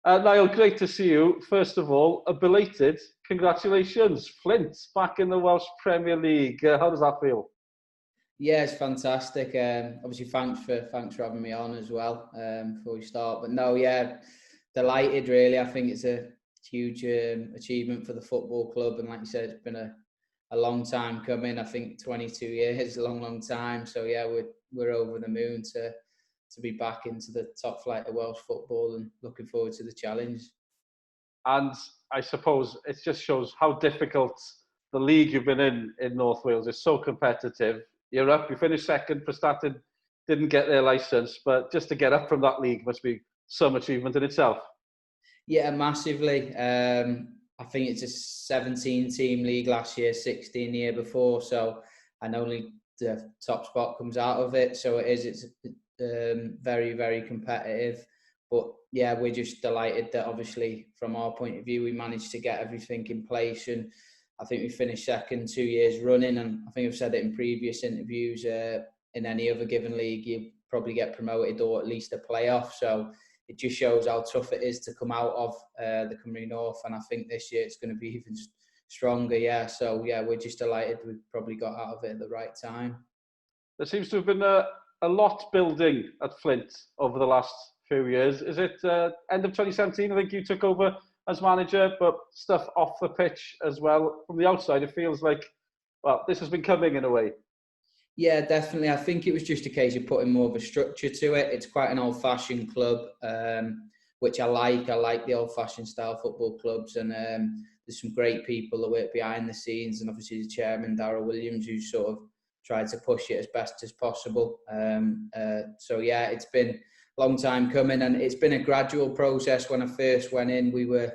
Niall, great to see you. First of all, a belated congratulations. Flint back in the Welsh Premier League. How does that feel? Yeah, it's fantastic. Obviously, thanks for having me on as well before we start. But no, yeah, delighted really. I think it's a huge achievement for the football club, and like you said, it's been a long time coming. I think 22 years is a long time. So yeah, we're over the moon to be back into the top flight of Welsh football and looking forward to the challenge. And I suppose it just shows how difficult the league you've been in North Wales is. So competitive. You're up, you finished second, Prestatyn didn't get their licence, but just to get up from that league must be some achievement in itself. Yeah, massively. I think it's a 17-team league last year, 16 the year before, so and only the top spot comes out of it. So it's very, very competitive. But yeah, we're just delighted that obviously from our point of view, we managed to get everything in place, and I think we finished second 2 years running. And I think I've said it in previous interviews, in any other given league, you probably get promoted or at least a playoff. So it just shows how tough it is to come out of the Cymru North. And I think this year it's going to be even stronger. Yeah. So yeah, we're just delighted we've probably got out of it at the right time. There seems to have been a lot building at Flint over the last few years. Is it end of 2017? I think you took over as manager, but stuff off the pitch as well. From the outside, it feels like, well, this has been coming in a way. Yeah, definitely. I think it was just a case of putting more of a structure to it. It's quite an old-fashioned club, which I like. I like the old-fashioned style football clubs, and there's some great people that work behind the scenes, and obviously the chairman, Darryl Williams, who sort of tried to push it as best as possible. So yeah, it's been a long time coming, and it's been a gradual process. When I first went in, I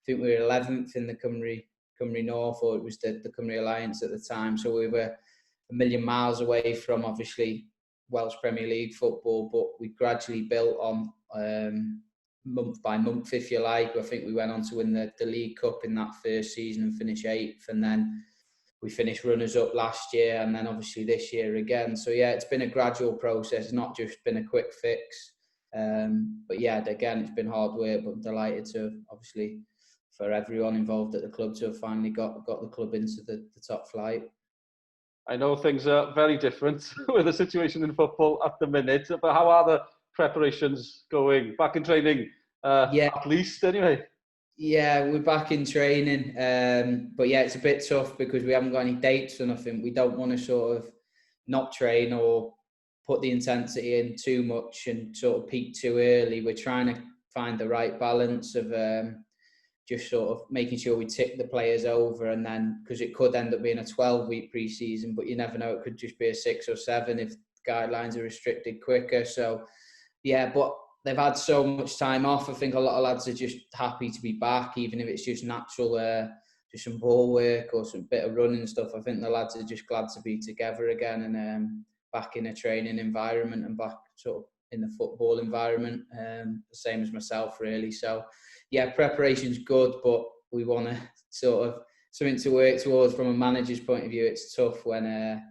think we were 11th in the Cymru North, or it was the Cymru Alliance at the time. So we were a million miles away from obviously Welsh Premier League football, but we gradually built on month by month, if you like. I think we went on to win the League Cup in that first season and finish 8th, and then we finished runners-up last year, and then obviously this year again. So yeah, it's been a gradual process, not just been a quick fix. But yeah, again, it's been hard work, but I'm delighted to obviously for everyone involved at the club to have finally got the club into the top flight. I know things are very different with the situation in football at the minute, but how are the preparations going? Back in training, at least anyway. Yeah, we're back in training, but yeah, it's a bit tough because we haven't got any dates or nothing. We don't want to sort of not train or put the intensity in too much and sort of peak too early. We're trying to find the right balance of just sort of making sure we tick the players over, and then because it could end up being a 12-week pre-season, but you never know, it could just be a 6 or 7 if guidelines are restricted quicker. So yeah, but they've had so much time off. I think a lot of lads are just happy to be back, even if it's just natural, just some ball work or some bit of running and stuff. I think the lads are just glad to be together again and back in a training environment and back sort of in the football environment, the same as myself really. So yeah, preparation's good, but we want to sort of something to work towards from a manager's point of view. It's tough when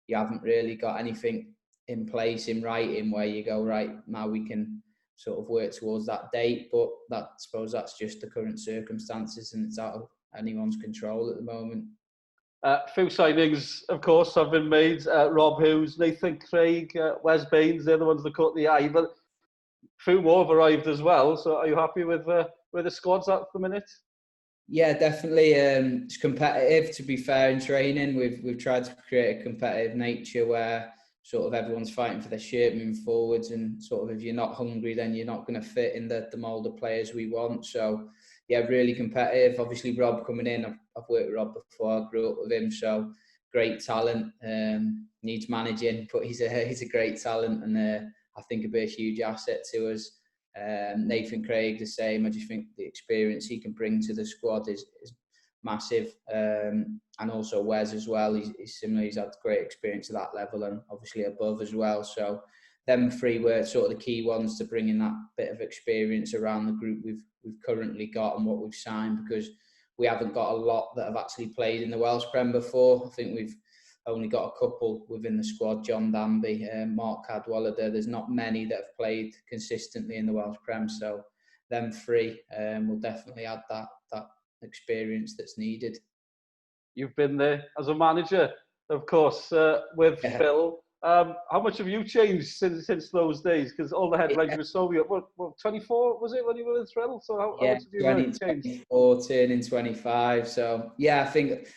you haven't really got anything in place in writing where you go, right, now we can sort of work towards that date. But I suppose that's just the current circumstances, and it's out of anyone's control at the moment. Few signings, of course, have been made. Rob Hughes, Nathan Craig, Wes Baines, they're the ones that caught the eye. But few more have arrived as well. So are you happy with where the squad's at the minute? Yeah, definitely. It's competitive, to be fair, in training. We've tried to create a competitive nature where sort of everyone's fighting for their shirt moving forwards, and sort of if you're not hungry, then you're not going to fit in the mould of players we want. So yeah, really competitive. Obviously, Rob coming in, I've worked with Rob before, I grew up with him, so great talent. Needs managing, but he's a great talent, and I think he'll be a huge asset to us. Nathan Craig the same. I just think the experience he can bring to the squad is massive, and also Wes as well. He's similar. He's had great experience at that level and obviously above as well. So them three were sort of the key ones to bring in that bit of experience around the group we've currently got and what we've signed, because we haven't got a lot that have actually played in the Welsh Prem before. I think we've only got a couple within the squad, John Danby, Mark Cadwallader. There's not many that have played consistently in the Welsh Prem, so them three will definitely add that experience that's needed. You've been there as a manager, of course, with Phil. How much have you changed since those days? Because all the headlines were so young. What, 24 was it when you were with Phil? So how much have you changed? 24, turning 25. So yeah, I think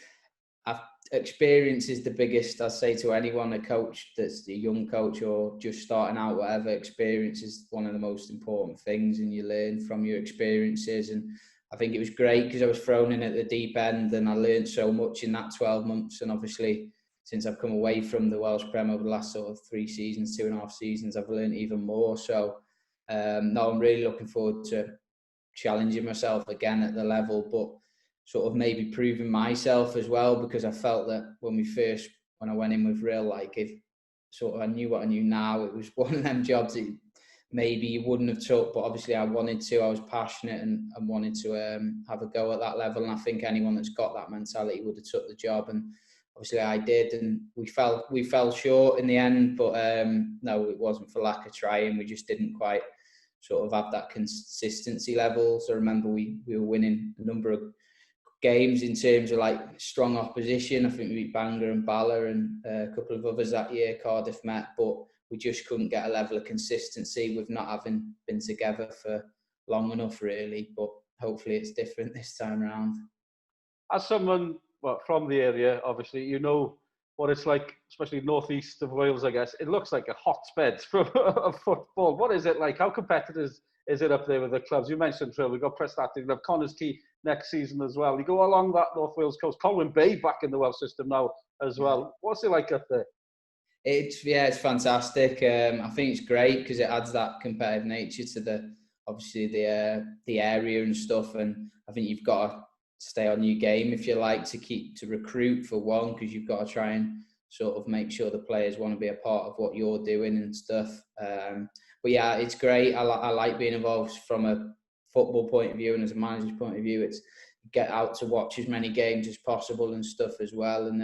experience is the biggest. I say to anyone, a coach that's a young coach or just starting out, whatever, experience is one of the most important things, and you learn from your experiences. And I think it was great because I was thrown in at the deep end, and I learned so much in that 12 months. And obviously, since I've come away from the Welsh Premier over the last sort of 3 seasons, 2.5 seasons, I've learned even more. So now I'm really looking forward to challenging myself again at the level, but sort of maybe proving myself as well, because I felt that when I went in with Real, like, if sort of I knew what I knew now, it was one of them jobs that maybe you wouldn't have took, but obviously I wanted to. I was passionate and wanted to have a go at that level, and I think anyone that's got that mentality would have took the job, and obviously I did, and we fell short in the end, but no, it wasn't for lack of trying. We just didn't quite sort of have that consistency level. So I remember we were winning a number of games in terms of like strong opposition. I think we beat Bangor and Bala and a couple of others that year, Cardiff Met, but we just couldn't get a level of consistency with not having been together for long enough, really. But hopefully it's different this time around. As someone from the area, obviously, you know what it's like, especially northeast of Wales, I guess. It looks like a hotbed of football. What is it like? How competitive is it up there with the clubs? You mentioned Trill, we've got Preston, we have Connors Quay next season as well. You go along that North Wales coast, Colwyn Bay back in the Welsh system now as well. What's it like up there? It's fantastic. I think it's great because it adds that competitive nature to the area and stuff. And I think you've got to stay on your game if you like to recruit, for one, because you've got to try and sort of make sure the players want to be a part of what you're doing and stuff. But yeah, it's great. I like being involved from a football point of view, and as a manager's point of view, it's get out to watch as many games as possible and stuff as well. And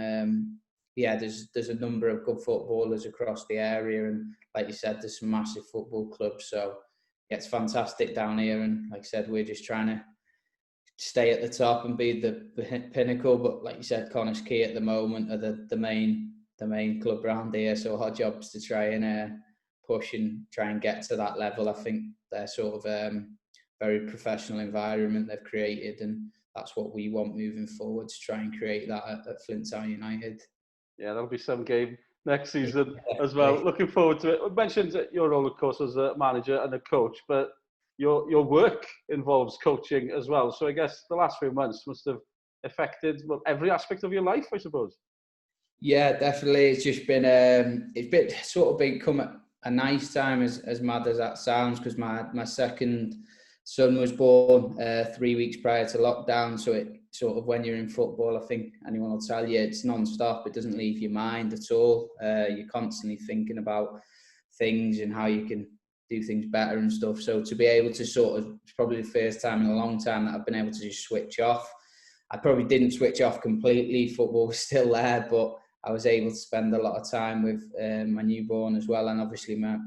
there's a number of good footballers across the area, and like you said, there's some massive football clubs. So yeah, it's fantastic down here, and like I said, we're just trying to stay at the top and be the pinnacle. But like you said, Connors Quay at the moment are the main club around here. So our job is to try and push and try and get to that level. I think they're sort of very professional environment they've created, and that's what we want moving forward, to try and create that at Flint Town United. Yeah, that'll be some game next season as well. Looking forward to it. I mentioned your role, of course, as a manager and a coach, but your work involves coaching as well. So I guess the last few months must have affected every aspect of your life, I suppose. Yeah, definitely. It's just been become a nice time, as mad as that sounds, because my second son was born 3 weeks prior to lockdown. So it sort of, when you're in football, I think anyone will tell you, it's non-stop. It doesn't leave your mind at all. You're constantly thinking about things and how you can do things better and stuff. So to be able to it's probably the first time in a long time that I've been able to just switch off. I probably didn't switch off completely. Football was still there, but I was able to spend a lot of time with my newborn as well, and obviously my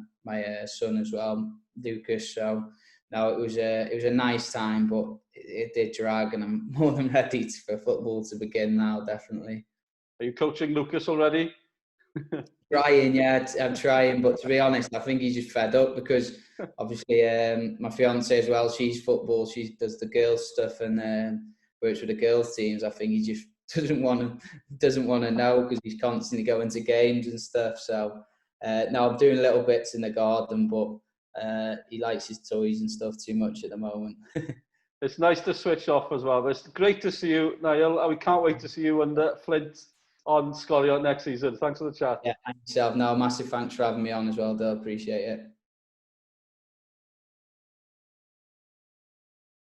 son as well, Lucas. So no, it was a nice time, but it did drag, and I'm more than ready for football to begin now, definitely. Are you coaching Lucas already? Trying, yeah, I'm trying, but to be honest, I think he's just fed up, because obviously my fiance as well, she's football, she does the girls stuff and works with the girls teams. I think he just doesn't want to know, because he's constantly going to games and stuff. So no, I'm doing little bits in the garden, but he likes his toys and stuff too much at the moment. It's nice to switch off as well. It's great to see you, Niall. We can't wait to see you under Flint on Sgwrs next season. Thanks for the chat. Yeah, thanks yourself. No, massive thanks for having me on as well, Dale. Appreciate it.